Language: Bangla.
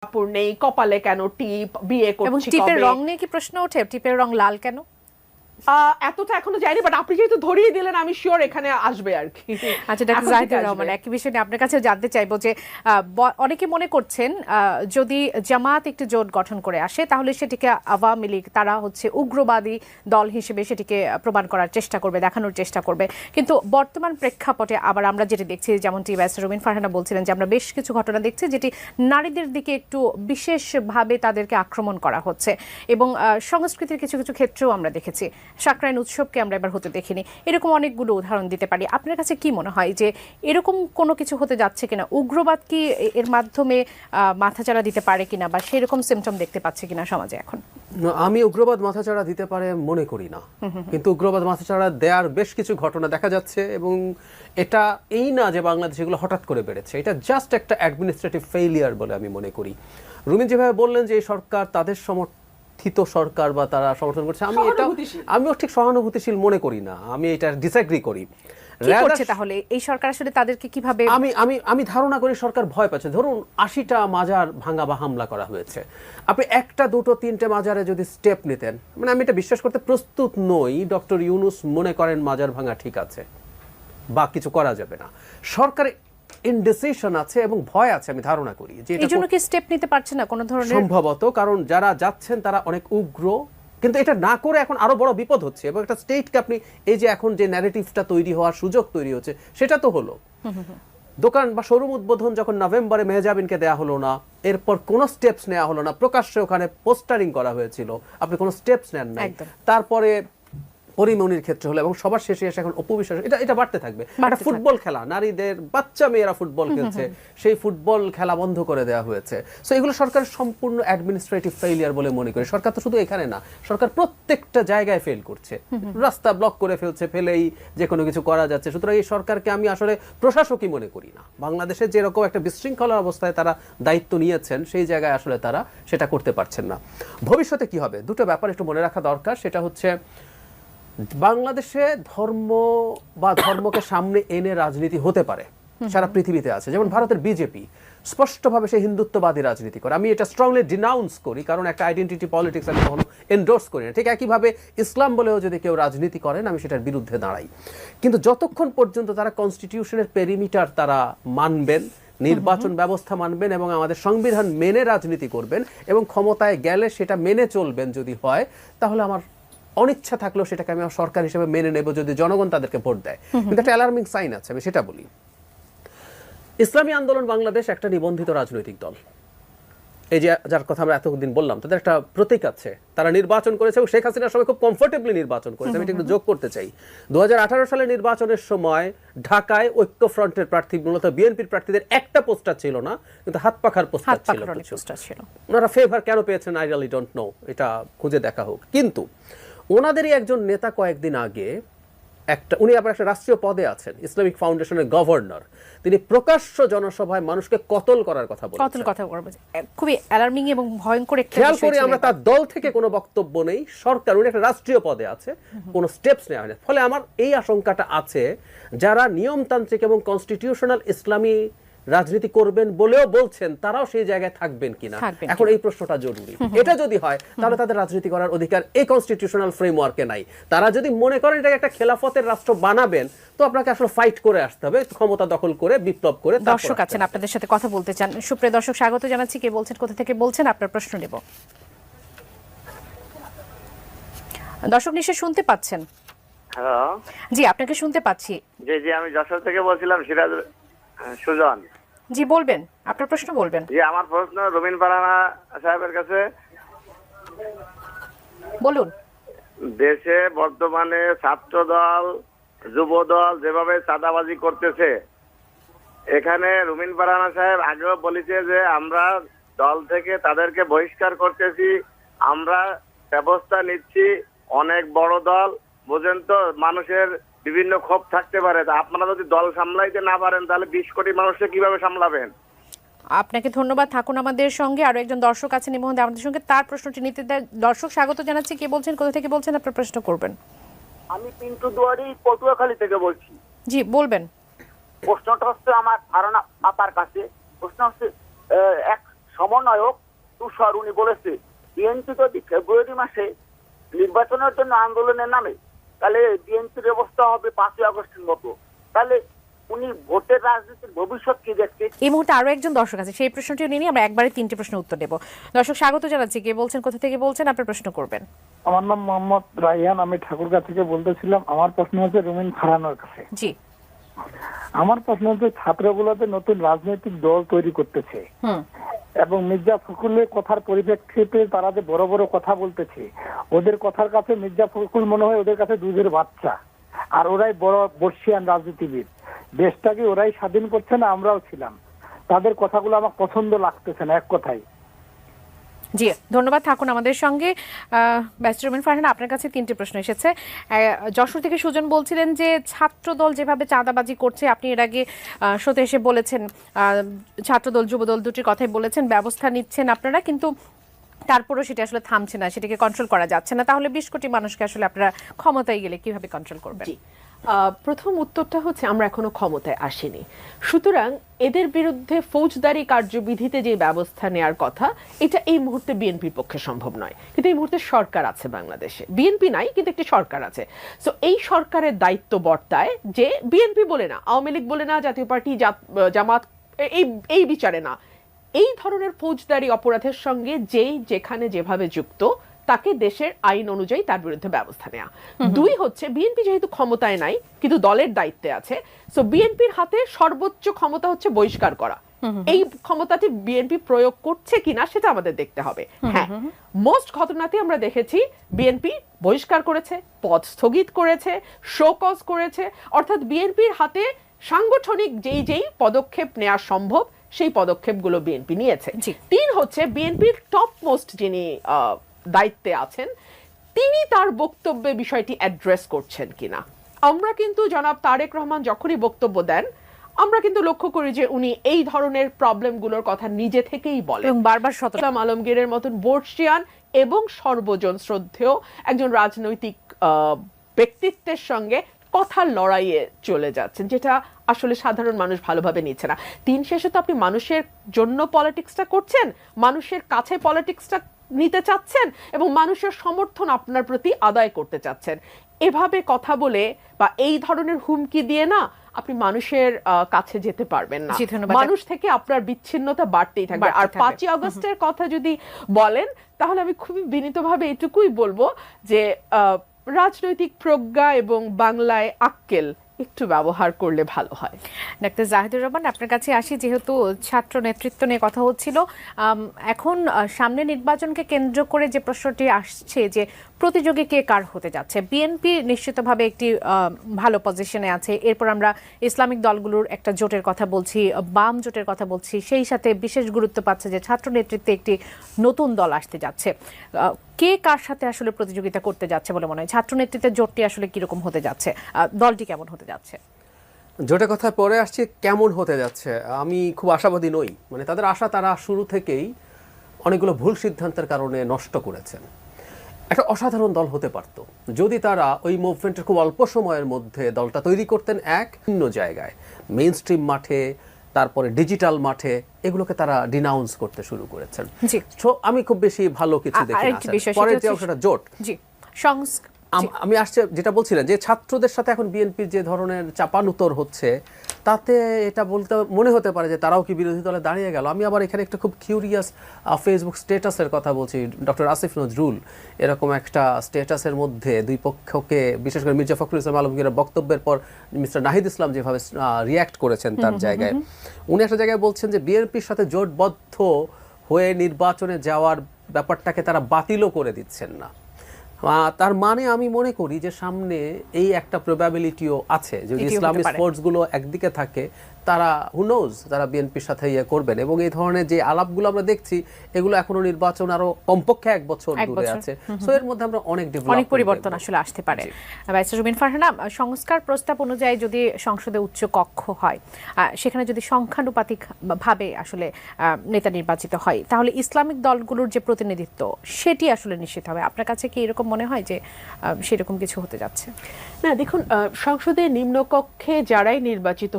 কাপড় নেই, কপালে কেন টিপ, বিয়ে এবং করছি টিপের কবে? রং নিয়ে কি প্রশ্ন ওঠে? টিপের রং লাল কেন? এতটা এখনো যায়নি, বাট আপনি যেহেতু ধরিয়ে দিলেন আমি শিওর এখানে আসবে আর কি। আচ্ছা, ডক্টর এখন থেকে জাহিদুর আসবে। রহমান, একই বিষয় নিয়ে আপনার কাছে জানতে চাইবো যে অনেকে মনে করছেন যদি জামাত একটি জোট গঠন করে আসে তাহলে সেটিকে আওয়ামী লীগ তারা হচ্ছে উগ্রবাদী দল হিসেবে সেটিকে প্রমাণ করার চেষ্টা করবে, দেখানোর চেষ্টা করবে। কিন্তু বর্তমান প্রেক্ষাপটে আবার আমরা যেটি দেখছি, যেমনটি ব্যারিস্টার রুমিন ফারহানা বলছিলেন যে আমরা বেশ কিছু ঘটনা দেখছি যেটি নারীদের দিকে একটু বিশেষভাবে তাদেরকে আক্রমণ করা হচ্ছে, এবং সংস্কৃতির কিছু কিছু ক্ষেত্রেও আমরা দেখেছি। সাকরাইন উৎসবকে আমরা এবার হতে দেখিনি, এরকম অনেকগুলো উদাহরণ দিতে পারি। আপনার কাছে কি মনে হয় যে এরকম কোনো কিছু হতে যাচ্ছে কিনা? উগ্রবাদ কি এর মাধ্যমে মাথাচাড়া দিতে পারে কিনা, বা সেরকম সিমটম দেখতে পাচ্ছে কিনা সমাজে এখন? আমি উগ্রবাদ মাথাচাড়া দিতে পারে মনে করি না, কিন্তু উগ্রবাদ মাথাচাড়া দেওয়ার বেশ কিছু ঘটনা দেখা যাচ্ছে, এবং এটা এই না যে বাংলাদেশে এগুলো হঠাৎ করে বেড়েছে, এটা জাস্ট একটা অ্যাডমিনিস্ট্রেটিভ ফেইলিয়ার বলে আমি মনে করি। রুমিন যেভাবে বললেন যে এই সরকার তাদের সমর্থিত সরকার বা তারা সমর্থন করছে, আমিও ঠিক সহানুভূতিশীল মনে করি না, আমি এটা ডিসএগ্রি করি। কি করছে তাহলে এই সরকার? আসলে তাদেরকে কিভাবে আমি ধারণা করি সরকার ভয় পাচ্ছে। ধরুন ৮০টা মাজার ভাঙা বা হামলা করা হয়েছে, আপনি একটা দুটো তিনটে মাজারে যদি স্টেপ নিতেন, মানে আমি এটা বিশ্বাস করতে প্রস্তুত নই ডক্টর ইউনূস মনে করেন মাজার ভাঙা ঠিক আছে বা কিছু করা যাবে না। সরকারের ইনডিসিশন আছে এবং ভয় আছে, আমি ধারণা করি যে এই জন্য কি স্টেপ নিতে পারছে না কোনো ধরনের? সম্ভবত কারণ যারা যাচ্ছেন তারা অনেক উগ্র, কিন্তু এটা না করে এখন আরো বড় বিপদ হচ্ছে, এবং একটা স্টেটকে আপনি এই যে এখন যে ন্যারেটিভটা তৈরি হওয়ার সুযোগ তৈরি হচ্ছে সেটা তো হলো। দোকান বা শোরুম উদ্বোধন যখন নভেম্বরে মেহজাবিনকে দেয়া হলো না, এরপর কোনো স্টেপস নেওয়া হলো না, প্রকাশ্যে ওখানে পোস্টারিং করা হয়েছিল, আপনি কোনো স্টেপস নেন নাই। তারপরে পরিমণির ক্ষেত্রে হলো, এবং সবার শেষে এসে এখন অপবিশ্বাস, এটা বাড়তে থাকবে। একটা ফুটবল খেলা, নারীদের বাচ্চা মেয়েরা ফুটবল খেলছে, সেই ফুটবল খেলা বন্ধ করে দেওয়া হয়েছে। সো এগুলো সরকারের সম্পূর্ণ অ্যাডমিনিস্ট্রেটিভ ফেইলিয়ার বলে মনে করি। সরকার তো শুধু এখানে না, সরকার প্রত্যেকটা জায়গায় ফেল করছে, রাস্তা ব্লক করে ফেলছে, ফেলেই যে কোনো কিছু করা যাচ্ছে। সুতরাং এই সরকারকে আমি আসলে প্রশাসকই মনে করি না। বাংলাদেশে যেরকম একটা বিশৃঙ্খলার অবস্থায় তারা দায়িত্ব নিয়েছেন, সেই জায়গায় আসলে তারা সেটা করতে পারছেন না। ভবিষ্যতে কি হবে, দুটো ব্যাপার একটু মনে রাখা দরকার। সেটা হচ্ছে বাংলাদেশে ধর্ম বা ধর্মকে সামনে এনে রাজনীতি হতে পারে, সারা পৃথিবীতে আছে। যেমন ভারতের বিজেপি স্পষ্টভাবে সে হিন্দুত্ববাদী রাজনীতি করে, আমি এটা স্ট্রংলি ডিনাউন্স করি, কারণ একটা আইডেন্টিটি পলিটিক্স আমি কখনো এন্ডোর্স করি না। ঠিক একইভাবে ইসলাম বলেও যদি কেউ রাজনীতি করেন আমি সেটার বিরুদ্ধে দাঁড়াই, কিন্তু যতক্ষণ পর্যন্ত তারা কনস্টিটিউশনের পেরিমিটার তারা মানবেন, নির্বাচন ব্যবস্থা মানবেন এবং আমাদের সংবিধান মেনে রাজনীতি করবেন এবং ক্ষমতায় গেলে সেটা মেনে চলবেন, যদি হয় তাহলে আমার অনিচ্ছা থাকলেও সেটাকে আমি সরকার হিসেবে মেনে নেব যদি জনগণ তাদেরকে ভোট দেয়। কিন্তু একটা অ্যালার্মিং সাইন আছে, আমি সেটা বলি। ইসলামী আন্দোলন বাংলাদেশ একটা নিবন্ধিত রাজনৈতিক দল, এই যে যার কথা আমরা এতদিন বললাম, তাদের একটা প্রতীক আছে, তারা নির্বাচন করেছে এবং শেখ হাসিনার সময় খুব কমফোর্টেবলি নির্বাচন করেছে। আমি একটু যোগ করতে চাই, 2018 সালের নির্বাচনের সময় ঢাকায় ঐক্য ফ্রন্টের প্রার্থী, মূলত বিএনপির প্রার্থীদের একটা পোস্টার ছিল না, কিন্তু হাত পাখার পোস্টার ছিল। ওনারা ফেভার কেন পেয়েছেন আই রিয়েলি ডোন্ট নো, এটা খুঁজে দেখা হোক। কিন্তু ওনাদেরই একজন নেতা কয়েকদিন আগে উনি আবার একটা রাষ্ট্রীয় পদে আছেন, ইসলামিক ফাউন্ডেশনের গভর্নর, তিনি প্রকাশ্য জনসভায় মানুষকে কতল করার কথা বলেছেন। খুবই অ্যালার্মিং এবং ভয়ঙ্কর একটা খেয়াল করি আমরা, তার দল থেকে কোনো বক্তব্য নেই, সরকার, উনি একটা রাষ্ট্রীয় পদে আছে, কোনো স্টেপস নেওয়া হয় না। ফলে আমার এই আশঙ্কাটা আছে, যারা নিয়মতান্ত্রিক এবং কনস্টিটিউশনাল ইসলামী রাজনীতি করবেন বলেও বলছেন, তারাও সেই জায়গায় থাকবেন কিনা, এখন এই প্রশ্নটা জরুরি। এটা যদি হয় তাহলে তাদের রাজনীতি করার অধিকার এই কনস্টিটিউশনাল ফ্রেমওয়ার্কে নাই। তারা যদি মনে করেন এটাকে একটা খেলাফতের রাষ্ট্র বানাবেন, তো আপনাকে আসলে ফাইট করে আসতে হবে, ক্ষমতা দখল করে, বিপ্লব করে। দর্শক আছেন আপনাদের সাথে কথা বলতে চান, সুপ্রিয় দর্শক স্বাগত জানাচ্ছি। কে বলছেন, কোথা থেকে বলছেন, আপনার প্রশ্ন নেব। দর্শক নিশ্চয় শুনতে পাচ্ছেন? হ্যালো, জি আপনাকে শুনতে পাচ্ছি। জি আমি যশোর থেকে বলছিলাম, সিরাজ সুজন। জি বলবেন, আপনার প্রশ্ন বলবেন। জি আমার প্রশ্ন রুমিন ফারহানা সাহেবের কাছে। বলুন। দেশে বর্তমানে ছাত্র দল, যুব দল যেভাবে চাঁদাবাজি করতেছে, এখানে রুমিন ফারহানা সাহেব আগেও বলেছে যে আমরা দল থেকে তাদেরকে বহিষ্কার করতেছি, আমরা ব্যবস্থা নিচ্ছি। অনেক বড় দল, বুঝেন তো, মানুষের বিভিন্ন ক্ষোভ থাকতে পারে। আপনারা যদি দল সামলাইতে না পারেন তাহলে 20 কোটি মানুষকে কিভাবে সামলাবেন? আপনাকে ধন্যবাদ, থাকুন আমাদের সঙ্গে। আরো একজন দর্শক আছেন এই মুহূর্তে আমাদের সঙ্গে, তার প্রশ্নটি নিতে দেয়। দর্শক স্বাগত জানাচ্ছি, কে বলছেন, কোথা থেকে বলছেন, আপনার প্রশ্ন করবেন। আমি পিন্টু দুয়ারি পটুয়াখালী থেকে বলছি। জি বলবেন। প্রশ্নটা হচ্ছে আমার ধারণা আপার কাছে। প্রশ্ন হচ্ছে, এক সমন্বয়ক তুষার উনি বলেছে বিএনপি যদি ফেব্রুয়ারি মাসে নির্বাচনের জন্য আন্দোলনের নামে তাহলে বিএনপির অবস্থা হবে 5ই আগস্টের মতো। তাহলে উনি ভোটের রাজনীতির ভবিষ্যৎ কি দেখছে? এই মুহূর্তে আরো একজন দর্শক আছে, সেই প্রশ্নটিও নিয়ে আমরা একবারে 3টে প্রশ্নের উত্তর দেব। দর্শক স্বাগত জানাচ্ছি, কে বলছেন, কোথা থেকে বলছেন, আপনার প্রশ্ন করবেন। আমার নাম মোহাম্মদ রাইহান, আমি ঠাকুরগাঁ থেকে বলতেছিলাম। আমার প্রশ্ন হচ্ছে রুমিন ফারহানার কাছে। জি। আমার প্রশ্ন হচ্ছে ছাত্রগুলোতে নতুন রাজনৈতিক দল তৈরি করতেছে এবং মির্জা ফখরুলের কথার পরিপ্রেক্ষিতে তারা যে বড় বড় কথা বলতেছে, ওদের কথার কাছে মির্জা ফখরুল মনে হয় ওদের কাছে দুধের বাচ্চা, আর ওরাই বড় বর্ষিয়ান রাজনীতিবিদ। দেশটাকে ওরাই স্বাধীন করছে না, আমরাও ছিলাম। তাদের কথাগুলো আমার পছন্দ লাগতেছে না, এক কথাই। জি, ধন্যবাদ, থাকুন আমাদের সঙ্গে। ব্যারিস্টার রুমিন ফারহানা, আপনার কাছে 3টে প্রশ্ন এসেছে। যশোর থেকে সুজন বলছিলেন যে ছাত্রদল যেভাবে চাঁদাবাজি করছে, আপনি এর আগে শোতে এসে বলেছেন ছাত্রদল যুবদল দুটির কথাই বলেছেন, ব্যবস্থা নিচ্ছেন আপনারা, কিন্তু তারপরও সেটা আসলে থামছে না, সেটাকে কন্ট্রোল করা যাচ্ছে না। তাহলে 20 কোটি মানুষকে আসলে আপনারা ক্ষমতায় গেলে কিভাবে কন্ট্রোল করবেন? জি, প্রথম উত্তরটা হচ্ছে আমরা এখনো ক্ষমতায় আসিনি, সুতরাং এদের বিরুদ্ধে ফৌজদারি কার্যবিধিতে যে ব্যবস্থা নেওয়ার কথা এটা এই মুহূর্তে বিএনপির পক্ষে সম্ভব নয়। কিন্তু এই মুহূর্তে সরকার আছে বাংলাদেশে, বিএনপি নাই কিন্তু একটি সরকার আছে। সো এই সরকারের দায়িত্ব বর্তায় যে বিএনপি বলে না, আওয়ামী লীগ বলে না, জাতীয় পার্টি, জামাত এই বিচারে না, এই ধরনের ফৌজদারি অপরাধের সঙ্গে যেই যেখানে যেভাবে যুক্ত তাকে দেশের আইন অনুযায়ী তার বিরুদ্ধে ব্যবস্থা নেওয়া। 2 হচ্ছে বিএনপি যেহেতু ক্ষমতায় নাই কিন্তু দলের দায়িত্বে আছে, সো বিএনপির হাতে সর্বোচ্চ ক্ষমতা হচ্ছে বহিষ্কার করা। এই ক্ষমতাটি বিএনপি প্রয়োগ করছে কিনা সেটা আমাদের দেখতে হবে। হ্যাঁ, মোস্ট ঘটনাতে আমরা দেখেছি বিএনপি বহিষ্কার করেছে, পদ স্থগিত করেছে, শো কজ করেছে, অর্থাৎ বিএনপির হাতে সাংগঠনিক যেই পদক্ষেপ নেওয়া সম্ভব সেই পদক্ষেপগুলো বিএনপি নিয়েছে। 3 হচ্ছে বিএনপির টপ মোস্ট যিনি দায়িত্বে আছেন তিনি তার বক্তব্যে বিষয়টি অ্যাড্রেস করছেন কিনা। আমরা কিন্তু জনাব তারেক রহমান যখনই বক্তব্য দেন আমরা কিন্তু লক্ষ্য করি যে উনি এই ধরনের প্রবলেমগুলোর কথা নিজে থেকেই বলেন এবং বারবার ইসলাম আলমগীরের মতন বর্ষিয়ান এবং সর্বজন শ্রদ্ধেয় একজন রাজনৈতিক ব্যক্তিত্বের সঙ্গে কথার লড়াইয়ে চলে যাচ্ছেন, যেটা আসলে সাধারণ মানুষ ভালোভাবে নিচ্ছে না। দিন শেষে তো আপনি মানুষের জন্য পলিটিক্সটা করছেন, মানুষের কাছে পলিটিক্সটা নিতে চাচ্ছেন এবং মানুষের সমর্থন আপনার প্রতি আদায় করতে চাচ্ছেন। এভাবে কথা বলে বা এই ধরনের হুমকি দিয়ে না আপনি মানুষের কাছে যেতে পারবেন না, মানুষ থেকে আপনার বিচ্ছিন্নতা বাড়তেই থাকবে। আর 5ই আগস্টের কথা যদি বলেন তাহলে আমি খুবই বিনীতভাবে এটুকুই বলবো যে রাজনৈতিক প্রজ্ঞা এবং বাংলায় আক্কেল একটু ব্যবহার করলে ভালো হয়। ডাক্তার জাহিদুর রহমান, আপনার কাছে আসি। যেহেতু ছাত্র নেতৃত্ব নিয়ে কথা হচ্ছিল, এখন সামনে নির্বাচনকে কেন্দ্র করে যে প্রশ্নটি আসছে যে প্রতিযোগী কে কার হতে যাচ্ছে, বিএনপি নিশ্চিতভাবে একটি ভালো পজিশনে আছে, এরপর আমরা ইসলামিক দলগুলোর একটা জোটের কথা বলছি, বাম জোটের কথা বলছি, সেই সাথে বিশেষ গুরুত্ব পাচ্ছে যে ছাত্র নেতৃত্বে একটি নতুন দল আসতে যাচ্ছে। কে কার সাথে আসলে প্রতিযোগিতা করতে যাচ্ছে বলে মনে হয়? ছাত্র নেতৃত্বের জোটটি আসলে কিরকম হতে যাচ্ছে, দলটি কেমন হতে যাচ্ছে? জোটের কথা পরে আসছে, কেমন হতে যাচ্ছে আমি খুব আশাবাদী নই। মানে তাদের আশা তারা শুরু থেকেই অনেকগুলো ভুল সিদ্ধান্তের কারণে নষ্ট করেছেন। একটা অসাধারণ দল হতে পারত যদি তারা ওই মুভমেন্টের খুব অল্প সময়ের মধ্যে দলটা তৈরি করতেন এক ভিন্ন জায়গায়, মেইন স্ট্রিম মাঠে, তারপরে ডিজিটাল মাঠে, এগুলোকে তারা ডিনাউন্স করতে শুরু করেছেন। আমি খুব বেশি ভালো কিছু দেখি না। পরের যে অংশটা জোট, আমি আসছে যেটা বলছিলেন যে ছাত্রদের সাথে এখন বিএনপির যে ধরনের চাপানুতর হচ্ছে তাতে এটা বলতে মনে হতে পারে যে তারাও কি বিরোধী দলে দাঁড়িয়ে গেল। আমি আবার এখানে একটা খুব কিউরিয়াস ফেসবুক স্ট্যাটাসের কথা বলছি। ডক্টর আসিফ নজরুল এরকম একটা স্ট্যাটাসের মধ্যে দুই পক্ষকে, বিশেষ করে মির্জা ফখরুল ইসলাম আলমগীরের বক্তব্যের পর মিস্টার নাহিদ ইসলাম যেভাবে রিয়্যাক্ট করেছেন তার জায়গায়, উনি একটা জায়গায় বলছেন যে বিএনপির সাথে জোটবদ্ধ হয়ে নির্বাচনে যাওয়ার ব্যাপারটাকে তারা বাতিলও করে দিচ্ছেন না। তার মানে আমি মনে করি যে সামনে এই একটা প্রবাবিলিটিও আছে যদি ইসলামিক ফোর্সগুলো একদিকে থাকে তারা হু নোজ তারা বিএনপির সাথে করবেন। এবং এই ধরনের যে আলাপগুলো আমরা দেখছি এগুলো এখনো নির্বাচন আরো কমপক্ষে 1 বছর দূরে আছে। সো এর মধ্যে আমরা অনেক পরিবর্তন আসলে আসতে পারে। ব্যারিস্টার রুমিন ফারহানা, সংস্কার প্রস্তাব অনুযায়ী যদি সংসদে উচ্চ কক্ষ হয়, সেখানে যদি সংখ্যানুপাতিক ভাবে আসলে নেতা নির্বাচিত হয় তাহলে ইসলামিক দলগুলোর যে প্রতিনিধিত্ব সেটি আসলে নিশ্চিত হবে। আপনার কাছে কি এরকম মনে হয় যে সেরকম কিছু হতে যাচ্ছে? না, দেখুন, সংসদের নিম্নকক্ষে যারাই নির্বাচিত